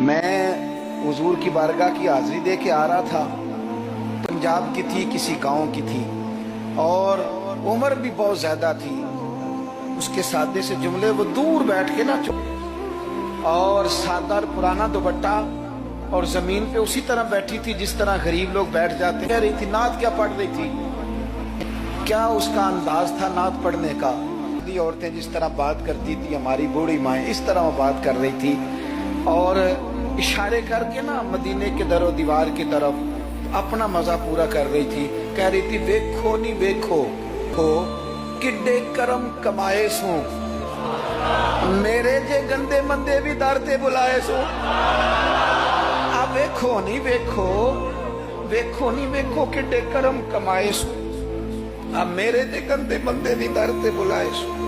मैं हुजूर की बारगाह की हाजिरी दे के आ रहा था। पंजाब की थी, किसी गांव की थी, और उम्र भी बहुत ज्यादा थी। उसके सादे से जुमले वो दूर बैठ के ना चुप, और सादा पुराना दुपट्टा, और जमीन पे उसी तरह बैठी थी जिस तरह गरीब लोग बैठ जाते। कह रही थी नात क्या पढ़ रही थी, क्या उसका अंदाज था नात पढ़ने का। औरतें जिस तरह बात करती थी, हमारी बूढ़ी माएँ इस तरह वो बात कर रही थी, और इशारे करके ना मदीने के दरो दीवार की तरफ अपना मजा पूरा कर रही थी। कह रही थी वेखो नी वेखो हो किड्डे करम कमाए सो, मेरे जे गंदे मंदे भी दर ते बुलाए सो। अब वेखो नी वेखो, वेखो नी वेखो किड्डे करम कमाए सो, अब मेरे जे गंदे मंदे भी दर ते बुलाए सो।